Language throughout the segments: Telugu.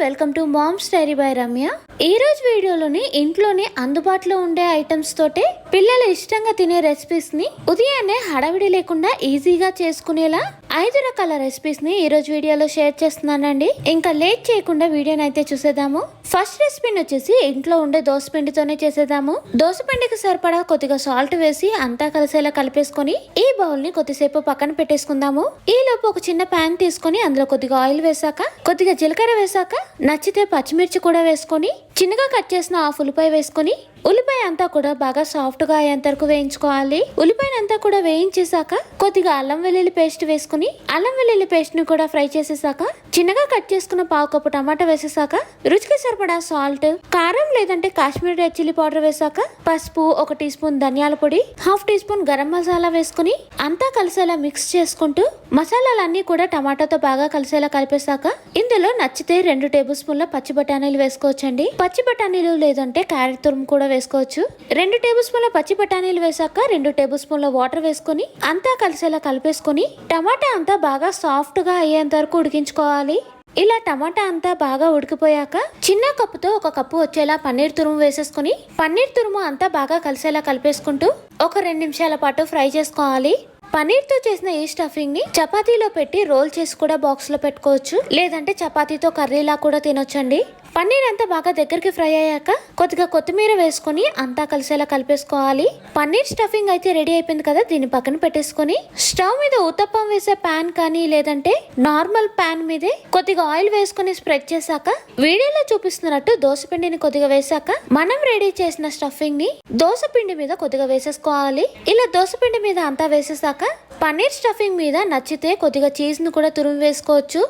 Welcome to mom's diary by Ramya. ఈ రోజు వీడియోలోని ఇంట్లోనే అందుబాటులో ఉండే ఐటమ్స్ తోటే పిల్లలు ఇష్టంగా తినే రెసిపీస్ ని ఉదయాన్నే హడావిడి లేకుండా ఈజీగా చేసుకునేలా 5 రకాల రెసిపీస్ ని ఈ రోజు వీడియోలో షేర్ చేస్తున్నానండి. ఇంకా లేట్ చేయకుండా వీడియోని అయితే చూసేద్దాము. ఫస్ట్ రెసిపీని వచ్చేసి ఇంట్లో ఉండే దోస పిండితోనే చేసేద్దాము. దోస పిండికి సరిపడా కొద్దిగా సాల్ట్ వేసి అంతా కలిసేలా కలిపేసుకొని ఈ బౌల్ ని కొద్దిసేపు పక్కన పెట్టేసుకుందాము. ఈ లోపు ఒక చిన్న ప్యాన్ తీసుకొని అందులో కొద్దిగా ఆయిల్ వేసాక కొద్దిగా జీలకర్ర వేసాక నచ్చితే పచ్చిమిర్చి కూడా వేసుకొని చిన్నగా కట్ చేసిన హాఫ్ ఉల్లిపాయ వేసుకొని ఉల్లిపాయ అంతా కూడా బాగా సాఫ్ట్ గా అయ్యేంత వరకు వేయించుకోవాలి. ఉల్లిపాయను అంతా కూడా వేయించేసాక కొద్దిగా అల్లం వెల్లుల్లి పేస్ట్ వేసుకుని అల్లం వెల్లుల్లి పేస్ట్ ని కూడా ఫ్రై చేసేసాక చిన్నగా కట్ చేసుకున్న పావు కప్పు టమాటా వేసేసాక రుచికి సరిపడా సాల్ట్, కారం లేదంటే కాశ్మీరీ రెడ్ చిల్లీ పౌడర్ వేసాక పసుపు, 1 టీ స్పూన్ ధనియాల పొడి, half teaspoon garam masala వేసుకుని అంతా కలిసేలా మిక్స్ చేసుకుంటూ మసాలాలన్నీ కూడా టమాటాతో బాగా కలిసేలా కలిపేసాక ఇందులో నచ్చితే 2 టేబుల్ స్పూన్ల పచ్చి బఠానీలు వేసుకోవచ్చండి. పచ్చి బఠానీలు లేదంటే క్యారెట్ తురుము కూడా వేసుకోవచ్చు. 2 టేబుల్ స్పూన్ల పచ్చి బఠానీలు వేసాక 2 టేబుల్ స్పూన్ల వాటర్ వేసుకొని అంతా కలిసేలా కలిపేసుకొని టమాటా అంతా బాగా సాఫ్ట్ గా అయ్యేంత వరకు ఉడికించుకోవాలి. ఇలా టమాటా అంతా బాగా ఉడికిపోయాక చిన్న కప్పుతో 1 కప్పు వచ్చేలా పన్నీర్ తురుము వేసేసుకుని పన్నీర్ తురుము అంతా బాగా కలిసేలా కలిపేసుకుంటూ ఒక 2 నిమిషాల పాటు ఫ్రై చేసుకోవాలి. పన్నీర్ తో చేసిన ఈ స్టఫింగ్ ని చపాతీలో పెట్టి రోల్ చేసి కూడా బాక్స్ లో పెట్టుకోవచ్చు, లేదంటే చపాతీతో కర్రీలా కూడా తినొచ్చండి. పన్నీర్ అంతా బాగా దగ్గరికి ఫ్రై అయ్యాక కొద్దిగా కొత్తిమీర వేసుకొని అంతా కలిసేలా కలిపేసుకోవాలి. పన్నీర్ స్టఫింగ్ అయితే రెడీ అయిపోయింది కదా, దీన్ని పక్కన పెట్టేసుకొని స్టవ్ మీద ఉత్తప్పం వేసే ప్యాన్ కానీ లేదంటే నార్మల్ ప్యాన్ మీదే కొద్దిగా ఆయిల్ వేసుకొని స్ప్రెడ్ చేశాక వీడియోలో చూపిస్తున్నట్టు దోస పిండిని కొద్దిగా వేసాక మనం రెడీ చేసిన స్టఫింగ్ ని దోస పిండి మీద కొద్దిగా వేసేసుకోవాలి. ఇలా దోస పిండి మీద అంతా వేసేసాక పన్నీర్ స్టఫింగ్ మీద నచ్చితే కొద్దిగా చీజ్ ని కూడా తురిమి వేసుకోవచ్చు.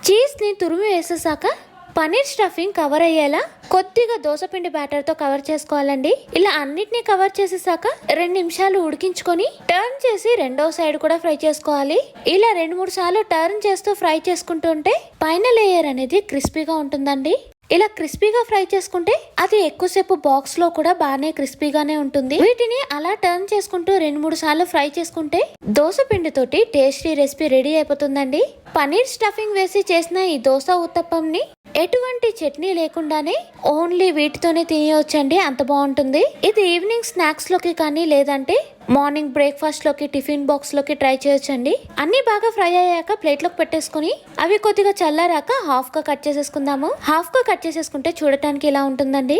చీజ్ ని తురిమి వేసేసాక పన్నీర్ స్టఫింగ్ కవర్ అయ్యేలా కొద్దిగా దోసపిండి బ్యాటర్ తో కవర్ చేసుకోవాలండి. ఇలా అన్నిటినీ కవర్ చేసేసాక 2 నిమిషాలు ఉడికించుకొని టర్న్ చేసి రెండో సైడ్ కూడా ఫ్రై చేసుకోవాలి. ఇలా 2-3 సార్లు టర్న్ చేస్తూ ఫ్రై చేసుకుంటుంటే పైన లేయర్ అనేది క్రిస్పీగా ఉంటుందండి. ఇలా క్రిస్పీగా ఫ్రై చేసుకుంటే అది ఎక్కువసేపు బాక్స్ లో కూడా బాగానే క్రిస్పీగానే ఉంటుంది. వీటిని అలా టర్న్ చేసుకుంటూ 2-3 సార్లు ఫ్రై చేసుకుంటే దోస పిండితోటి టేస్టీ రెసిపీ రెడీ అయిపోతుందండి. పన్నీర్ స్టఫింగ్ వేసి చేసిన ఈ దోస ఉత్తప్పంని ఎటువంటి చట్నీ లేకుండానే ఓన్లీ వీటితోనే తినేయొచ్చండి, అంత బాగుంటుంది. ఇది ఈవినింగ్ స్నాక్స్ లోకి కానీ లేదంటే మార్నింగ్ బ్రేక్ఫాస్ట్ లోకి టిఫిన్ బాక్స్ లోకి ట్రై చేయొచ్చండి. అన్ని బాగా ఫ్రై అయ్యాక ప్లేట్ లోకి పెట్టేసుకుని అవి కొద్దిగా చల్లారాక హాఫ్ గా కట్ చేసేసుకుందాము. హాఫ్ గా కట్ చేసేసుకుంటే చూడటానికి ఇలా ఉంటుందండి.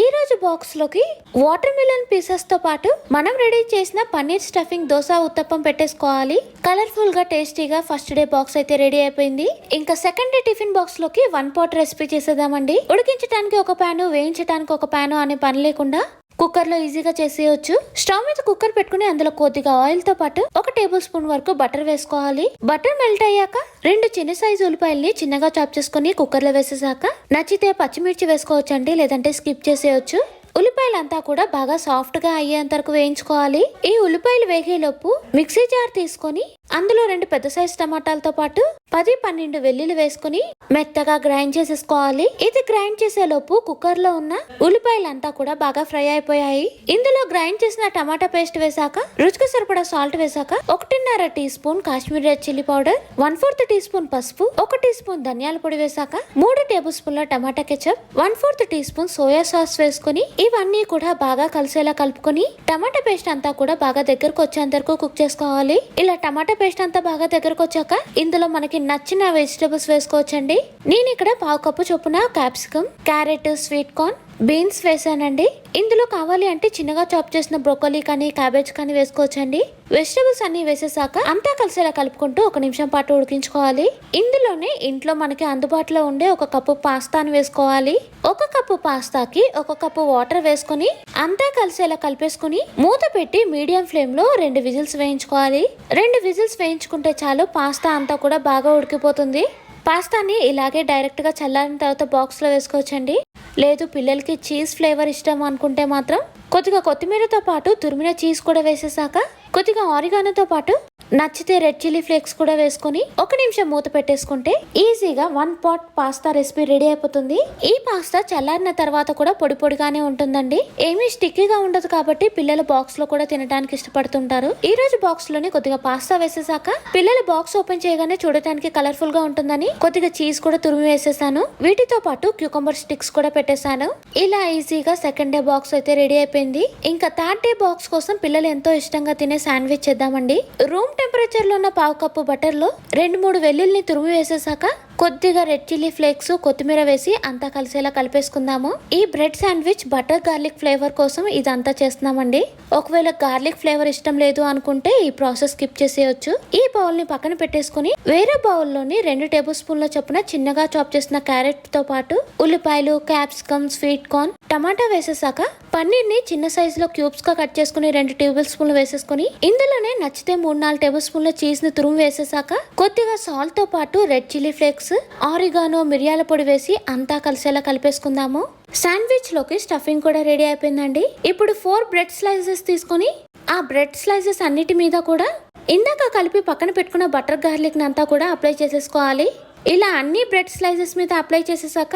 ఈ రోజు బాక్స్ లోకి వాటర్ మిలన్ పీసెస్ తో పాటు మనం రెడీ చేసిన పన్నీర్ స్టఫింగ్ దోస ఉత్తప్పం పెట్టేసుకోవాలి. కలర్ఫుల్ గా టేస్టీగా ఫస్ట్ డే బాక్స్ అయితే రెడీ అయిపోయింది. ఇంకా సెకండ్ డే టిఫిన్ బాక్స్ లోకి 1 పాట్ రెసిపీ చేసేద్దామండి. ఉడికించడానికి ఒక ప్యాను, వేయించడానికి ఒక ప్యాను అనే పని లేకుండా కుక్కర్ లో ఈజీగా చేసేయచ్చు. స్టవ్ మీద కుక్కర్ పెట్టుకుని అందులో కొద్దిగా ఆయిల్ తో పాటు 1 టేబుల్ స్పూన్ వరకు బటర్ వేసుకోవాలి. బటర్ మెల్ట్ అయ్యాక 2 చిన్న సైజు ఉల్లిపాయల్ని చిన్నగా చాప్ చేసుకుని కుక్కర్ లో వేసేసాక నచ్చితే పచ్చిమిర్చి వేసుకోవచ్చండి, లేదంటే స్కిప్ చేసేయచ్చు. ఉల్లిపాయలంతా కూడా బాగా సాఫ్ట్ గా అయ్యేంత వరకు వేయించుకోవాలి. ఈ ఉల్లిపాయలు వేగేలోపు మిక్సీ జార్ తీసుకొని అందులో 2 పెద్ద సైజు టమాటాలతో పాటు 10-12 వెల్లుల్లి వేసుకుని మెత్తగా గ్రైండ్ చేసేసుకోవాలి. ఇది గ్రైండ్ చేసే లోపు కుక్కర్ లో ఉన్న ఉల్లిపాయలంతా కూడా బాగా ఫ్రై అయిపోయాయి. ఇందులో గ్రైండ్ చేసిన టమాటా పేస్ట్ వేసాక రుచికి సరిపడా సాల్ట్ వేసాక 1.5 teaspoon Kashmiri red chilli powder, 1/4 teaspoon పసుపు, 1 టీ స్పూన్ ధనియాల పొడి వేసాక 3 టేబుల్ స్పూన్ల tomato ketchup, 1/4 teaspoon soya sauce వేసుకుని ఇవన్నీ కూడా బాగా కలిసేలా కలుపుకొని టమాటా పేస్ట్ అంతా కూడా బాగా దగ్గరకు వచ్చేంత వరకు కుక్ చేసుకోవాలి. ఇలా టమాటా పేస్ట్ అంతా బాగా దగ్గరకు వచ్చాక ఇందులో మనకి నచ్చిన వెజిటబుల్స్ వేసుకోవచ్చండి. నేను ఇక్కడ 1/2 కప్పు చొప్పున capsicum, carrot, sweet corn, beans వేసానండి. ఇందులో కావాలి అంటే చిన్నగా చాప్ చేసిన బ్రోకలీ కానీ క్యాబేజ్ కానీ వేసుకోవచ్చండి. వెజిటబుల్స్ అన్ని వేసేసాక అంతా కలిసేలా కలుపుకుంటూ 1 నిమిషం పాటు ఉడికించుకోవాలి. ఇందులోనే ఇంట్లో మనకి అందుబాటులో ఉండే 1 కప్పు పాస్తాను వేసుకోవాలి. 1 కప్పు పాస్తాకి 1 కప్పు వాటర్ వేసుకుని అంతా కలిసేలా కలిపేసుకుని మూత పెట్టి మీడియం ఫ్లేమ్ లో 2 విజిల్స్ వేయించుకోవాలి. 2 విజిల్స్ వేయించుకుంటే చాలు, పాస్తా అంతా కూడా బాగా ఉడికిపోతుంది. పాస్తాని ఇలాగే డైరెక్ట్ గా చల్లారిన తర్వాత బాక్స్ లో వేసుకోవచ్చండి. లేదు పిల్లలకి చీజ్ ఫ్లేవర్ ఇష్టం అనుకుంటే మాత్రం కొద్దిగా కొత్తిమీరతో పాటు తురిమిన చీజ్ కూడా వేసేసాక కొద్దిగా ఆరిగానోతో పాటు నచ్చితే రెడ్ చిల్లీ ఫ్లేక్స్ కూడా వేసుకొని 1 నిమిషం మూత పెట్టేసుకుంటే ఈజీగా 1 పాట్ పాస్తా రెసిపీ రెడీ అయిపోతుంది. ఈ పాస్తా చల్లారిన తర్వాత కూడా పొడి పొడిగానే ఉంటుందండి. ఏమీ స్టిక్కీగా ఉండదు కాబట్టి పిల్లల బాక్స్ లో కూడా తినడానికి ఇష్టపడుతుంటారు. ఈ రోజు బాక్స్ లోని కొద్దిగా పాస్తా వేసేసాక పిల్లల బాక్స్ ఓపెన్ చేయగానే చూడటానికి కలర్ఫుల్ గా ఉంటుందని కొద్దిగా చీజ్ కూడా తురిమి వేసేసాను. వీటితో పాటు క్యూకంబర్ స్టిక్స్ కూడా పెట్టేశాను. ఇలా ఈజీగా సెకండ్ డే బాక్స్ అయితే రెడీ అయిపోయింది. ఇంకా థర్డ్ డే బాక్స్ కోసం పిల్లలు ఎంతో ఇష్టంగా తినే శాండ్విచ్ చేద్దామండి. రూమ్ టెంపరేచర్ లో ఉన్న 1/2 కప్పు బటర్ లో 2-3 వెల్లుల్ని తురిమి వేసేసాక కొద్దిగా రెడ్ చిల్లీ ఫ్లేక్స్ కొత్తిమీర వేసి అంతా కలిసేలా కలిపేసుకుందాము. ఈ bread sandwich butter garlic flavour కోసం ఇదంతా చేస్తున్నామండి. ఒకవేళ గార్లిక్ ఫ్లేవర్ ఇష్టం లేదు అనుకుంటే ఈ ప్రాసెస్ స్కిప్ చేసేయచ్చు. ఈ బౌల్ ని పక్కన పెట్టేసుకుని వేరే బౌల్ లోని 2 టేబుల్ స్పూన్ల చొప్పున చిన్నగా చాప్ చేసిన క్యారెట్ తో పాటు ఉల్లిపాయలు, క్యాప్సికమ్, స్వీట్ కార్న్, టమాటా వేసేసాక పన్నీర్ ని చిన్న సైజ్ లో క్యూబ్స్ గా కట్ చేసుకుని 2 టేబుల్ స్పూన్లు వేసేసుకుని ఇందులోనే నచ్చితే 3-4 టేబుల్ స్పూన్ల చీజ్ ని తురుము వేసేసాక కొద్దిగా సాల్ట్ తో పాటు రెడ్ చిల్లీ ఫ్లేక్స్, ఆరిగానో, మిరియాల పొడి వేసి అంతా కలిసేలా కలిపేసుకుందాము. శాండ్విచ్ లోకి స్టఫింగ్ కూడా రెడీ అయిపోయిందండి. ఇప్పుడు 4 బ్రెడ్ స్లైసెస్ తీసుకొని ఆ బ్రెడ్ స్లైసెస్ అన్నిటి మీద కూడా ఇందాక కలిపి పక్కన పెట్టుకున్న బటర్ గార్లిక్ అంతా కూడా అప్లై చేసేసుకోవాలి. ఇలా అన్ని బ్రెడ్ స్లైసెస్ మీద అప్లై చేసేసాక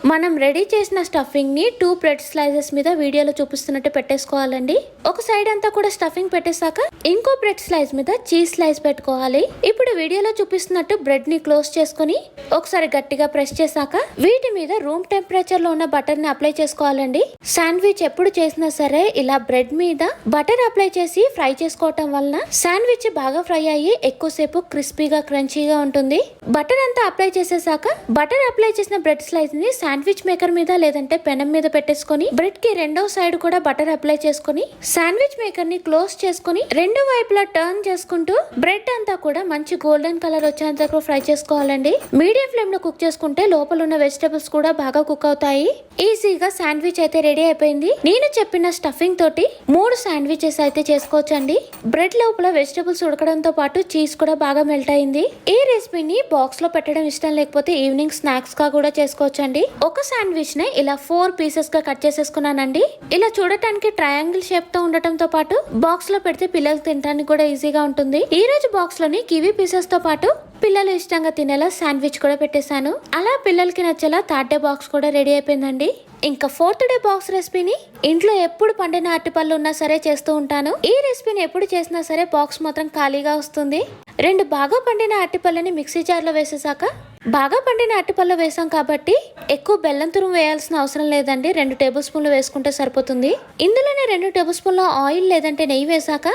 మనం రెడీ చేసిన స్టఫింగ్ ని 2 బ్రెడ్ స్లైసెస్ మీద వీడియోలో చూపిస్తున్నట్టు పెట్టేసుకోవాలండి. ఒక సైడ్ అంతా కూడా స్టఫింగ్ పెట్టేశాక ఇంకో బ్రెడ్ స్లైస్ మీద చీజ్ స్లైస్ పెట్టుకోవాలి. ఇప్పుడు వీడియోలో చూపిస్తున్నట్టు బ్రెడ్ ని క్లోజ్ చేసుకుని ఒకసారి గట్టిగా ప్రెస్ చేశాక వీటి మీద రూమ్ టెంపరేచర్ లో ఉన్న బటర్ ని అప్లై చేసుకోవాలండి. శాండ్విచ్ ఎప్పుడు చేసినా సరే ఇలా బ్రెడ్ మీద బటర్ అప్లై చేసి ఫ్రై చేసుకోవటం వలన శాండ్విచ్ బాగా ఫ్రై అయ్యి ఎక్కువసేపు క్రిస్పీగా, క్రంచీగా ఉంటుంది. బటర్ అంతా అప్లై చేసేసాక బటర్ అప్లై చేసిన బ్రెడ్ స్లైస్ ని శాండ్విచ్ మేకర్ మీద లేదంటే పెనం మీద పెట్టేసుకొని బ్రెడ్ కి రెండో సైడ్ కూడా బటర్ అప్లై చేసుకుని శాండ్విచ్ మేకర్ ని క్లోజ్ చేసుకుని 2 వైపులా టర్న్ చేసుకుంటూ బ్రెడ్ అంతా కూడా మంచి గోల్డెన్ కలర్ వచ్చేంత వరకు ఫ్రై చేసుకోవాలండి. మీడియం ఫ్లేమ్ లో కుక్ చేసుకుంటే లోపల ఉన్న వెజిటబుల్స్ కూడా బాగా కుక్ అవుతాయి. ఈజీగా శాండ్విచ్ అయితే రెడీ అయిపోయింది. నేను చెప్పిన స్టఫింగ్ తోటి 3 శాండ్విచెస్ అయితే చేసుకోవచ్చండి. బ్రెడ్ లోపల వెజిటబుల్స్ ఉడకడంతో పాటు చీజ్ కూడా బాగా మెల్ట్ అయింది. ఈ రెసిపీని బాక్స్ లో పెట్టడం ఇష్టం లేకపోతే ఈవినింగ్ స్నాక్స్ గా కూడా చేసుకోవచ్చండి. ఒక శాండ్విచ్ ని ఇలా 4 పీసెస్ గా కట్ చేసేసుకున్నానండి. ఇలా చూడటానికి ట్రయాంగిల్ షేప్ తో ఉండటంతో పాటు బాక్స్ లో పెడితే పిల్లలు తినడానికి కూడా ఈజీగా ఉంటుంది. ఈ రోజు బాక్స్ లోని కివీ పీసెస్ తో పాటు పిల్లలు ఇష్టంగా తినేలా శాండ్విచ్ కూడా పెట్టేశాను. అలా పిల్లలకి నచ్చేలా థర్డ్ డే బాక్స్ కూడా రెడీ అయిపోయిందండి. ఇంకా 4th డే బాక్స్ రెసిపీని ఇంట్లో ఎప్పుడు పండిన అరటిపళ్ళు ఉన్నా సరే చేస్తూ ఉంటాను. ఈ రెసిపీని ఎప్పుడు చేసినా సరే బాక్స్ మాత్రం ఖాళీగా వస్తుంది. 2 బాగా పండిన అరటిపళ్ళని మిక్సీ జార్ లో వేసేసాక బాగా పండిన అరటిపళ్ళు వేసాం కాబట్టి ఎక్కువ బెల్లం తురుము వేయాల్సిన అవసరం లేదండి. 2 టేబుల్ స్పూన్లు వేసుకుంటే సరిపోతుంది. ఇందులోనే 2 టేబుల్ స్పూన్ల ఆయిల్ లేదంటే నెయ్యి వేసాక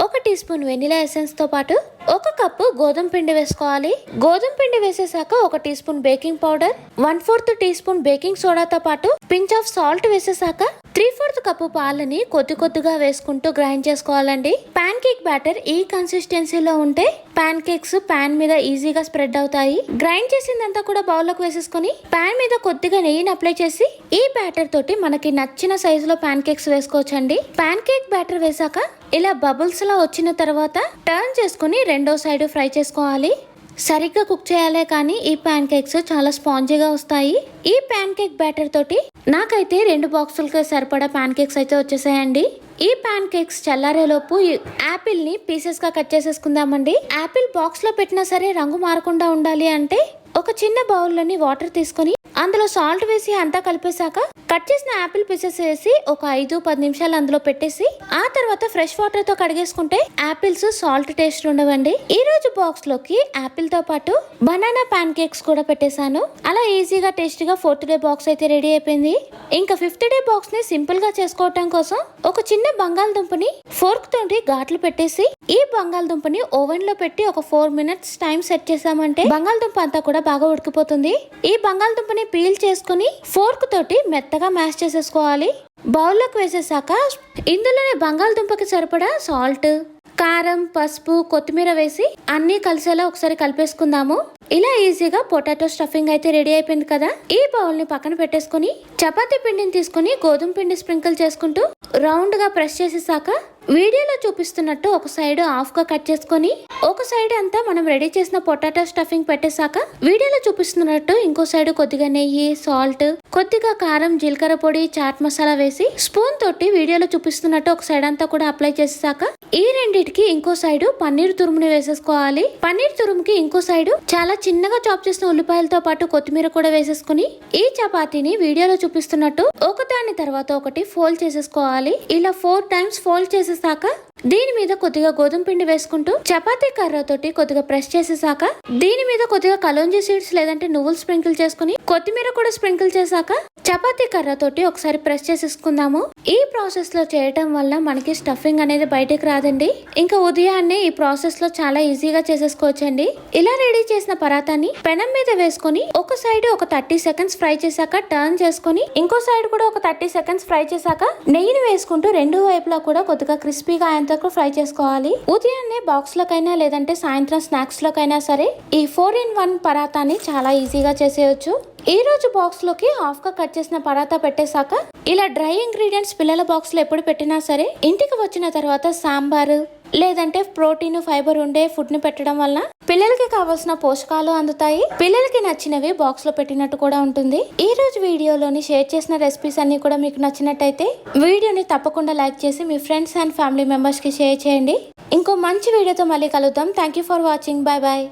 1 టీ స్పూన్ వెనిలా ఎసెన్స్ తో పాటు 1 కప్పు గోధుమ పిండి వేసుకోవాలి. గోధుమ పిండి వేసేసాక 1 teaspoon baking powder, 1/4 teaspoon baking సోడాతో పాటు పించ్ ఆఫ్ సాల్ట్ వేసేసాక 3/4 కప్పు పాలని కొద్దిగా వేసుకుంటూ గ్రైండ్ చేసుకోవాలండి. పాన్ కేక్ బ్యాటర్ ఈ కన్సిస్టెన్సీలో ఉంటే పాన్ కేక్స్ పాన్ మీద ఈజీగా స్ప్రెడ్ అవుతాయి. గ్రైండ్ చేసిందంతా కూడా బౌల్ లోకి వేసేసుకుని పాన్ మీద కొద్దిగా నెయ్యిని అప్లై చేసి ఈ బ్యాటర్ తోటి మనకి నచ్చిన సైజు లో పాన్ కేక్స్ వేసుకోవచ్చండి. పాన్ కేక్ బ్యాటర్ వేసాక ఇలా బబుల్స్ లా వచ్చిన తర్వాత టర్న్ చేసుకుని రెండో సైడ్ ఫ్రై చేసుకోవాలి. సరిగ్గా కుక్ చేయాలే కానీ ఈ ప్యాన్ కేక్స్ చాలా స్పాంజీగా వస్తాయి. ఈ ప్యాన్ కేక్ బ్యాటర్ తోటి నాకైతే 2 బాక్సులకి సరిపడా ప్యాన్ కేక్స్ అయితే వచ్చేసాయండి. ఈ ప్యాన్ కేక్స్ చల్లారేలోపు యాపిల్ ని పీసెస్ గా కట్ చేసేసుకుందామండి. యాపిల్ బాక్స్ లో పెట్టినా సరే రంగు మారకుండా ఉండాలి అంటే ఒక చిన్న బౌల్లోని వాటర్ తీసుకొని అందులో సాల్ట్ వేసి అంతా కలిపేశాక కట్ చేసిన యాపిల్ పీసెస్ వేసి ఒక 5-10 నిమిషాలు అందులో పెట్టేసి ఆ తర్వాత ఫ్రెష్ వాటర్ తో కడిగేసుకుంటే యాపిల్స్ సాల్ట్ టేస్ట్ ఉండవండి. ఈ రోజు బాక్స్ లోకి యాపిల్ తో పాటు బనానా ప్యాన్ కేక్స్ కూడా పెట్టేశాను. అలా ఈజీగా టేస్టీగా 4th డే బాక్స్ అయితే రెడీ అయిపోయింది. ఇంకా 5th డే బాక్స్ ని సింపుల్ గా చేసుకోవటం కోసం ఒక చిన్న బంగాళదుంపని ఫోర్క్ తోటి ఘాట్లు పెట్టేసి ఈ బంగాళదుంపని ఓవెన్ లో పెట్టి ఒక 4 మినిట్స్ టైం సెట్ చేసామంటే బంగాళదుంప అంతా కూడా బాగా ఉడికిపోతుంది. ఈ బంగాళదుంపని పీల్ చేసుకుని ఫోర్క్ తోటి మెత్తగా మ్యాష్ చేసేసుకోవాలి. బౌల్లోకి వేసేసాక ఇందులోనే బంగాళదుంపకి సరిపడా సాల్ట్, కారం, పసుపు, కొత్తిమీర వేసి అన్ని కలిసేలా ఒకసారి కలిపేసుకుందాము. ఇలా ఈజీగా పొటాటో స్టఫింగ్ అయితే రెడీ అయిపోయింది కదా. ఈ బౌల్ ని పక్కన పెట్టేసుకుని చపాతీ పిండిని తీసుకుని గోధుమ పిండి స్ప్రింకిల్ చేసుకుంటూ రౌండ్ గా ప్రెస్ చేసేసాక వీడియోలో చూపిస్తున్నట్టు ఒక సైడ్ హాఫ్ గా కట్ చేసుకొని ఒక సైడ్ అంతా మనం రెడీ చేసిన పొటాటో స్టఫింగ్ పెట్టేశాక వీడియోలో చూపిస్తున్నట్టు ఇంకో సైడ్ కొద్దిగా నెయ్యి, సాల్ట్, కొద్దిగా కారం, జీలకర్ర పొడి, చాట్ మసాలా వేసి స్పూన్ తోటి వీడియోలో చూపిస్తున్నట్టు ఒక సైడ్ అంతా కూడా అప్లై చేసాక ఈ రెండిటికి ఇంకో సైడ్ పన్నీర్ తురుముని వేసేసుకోవాలి. పన్నీర్ తురుముకి ఇంకో సైడ్ చాలా చిన్నగా చాప్ చేసిన ఉల్లిపాయలతో పాటు కొత్తిమీర కూడా వేసేసుకుని ఈ చపాతీని వీడియోలో చూపిస్తున్నట్టు ఒకదాని తర్వాత ఒకటి ఫోల్డ్ చేసేసుకోవాలి. ఇలా 4 టైమ్స్ ఫోల్డ్ చేసేసాక దీని మీద కొద్దిగా గోధుమ పిండి వేసుకుంటూ చపాతీ కర్రతోటి కొద్దిగా ప్రెస్ చేసేసాక దీని మీద కొద్దిగా కలోంజీ సీడ్స్ లేదంటే నువ్వులు స్ప్రింకిల్ చేసుకుని కొత్తిమీర కూడా స్ప్రింకిల్ చేశాక చపాతీ కర్రతోటి ఒకసారి ప్రెస్ చేసేసుకుందాము. ఈ ప్రాసెస్ లో చేయటం వల్ల మనకి స్టఫింగ్ అనేది బయటకు రాదండి. ఇంకా ఉదయాన్నే ఈ ప్రాసెస్ లో చాలా ఈజీగా చేసేసుకోవచ్చండి. ఇలా రెడీ చేసిన పరాతాన్ని పెనం మీద వేసుకొని ఒక సైడ్ ఒక 30 సెకండ్స్ ఫ్రై చేశాక టర్న్ చేసుకుని ఇంకో సైడ్ కూడా ఒక 30 సెకండ్స్ ఫ్రై చేశాక నెయ్యిని వేసుకుంటూ రెండు వైపులా కూడా కొద్దిగా క్రిస్పీగా అయ్యేంత ఫ్రై చేసుకోవాలి. ఉదయాన్నే బాక్స్ లోకైనా లేదంటే సాయంత్రం స్నాక్స్ లోకైనా సరే ఈ 4-in-1 పరాతాని చాలా ఈజీగా చేసేయచ్చు. ఈ రోజు బాక్స్ లోకి హాఫ్ గా కట్ చేసిన పరాతా పెట్టేశాక ఇలా డ్రై ఇంగ్రీడియంట్స్ పిల్లల బాక్స్ లో ఎప్పుడు పెట్టినా సరే ఇంటికి వచ్చిన తర్వాత సాంబార్ లేదంటే ప్రోటీన్, ఫైబర్ ఉండే ఫుడ్ ని పెట్టడం వల్ల పిల్లలకి కావాల్సిన పోషకాలు అందుతాయి. పిల్లలకి నచ్చినవి బాక్స్ లో పెట్టినట్టు కూడా ఉంటుంది. ఈ రోజు వీడియోలోని షేర్ చేసిన రెసిపీస్ అన్ని కూడా మీకు నచ్చినట్టయితే వీడియోని తప్పకుండా లైక్ చేసి మీ ఫ్రెండ్స్ అండ్ ఫ్యామిలీ మెంబర్స్ కి షేర్ చేయండి. ఇంకో మంచి వీడియోతో మళ్ళీ కలుద్దాం. Thank you for watching. Bye bye.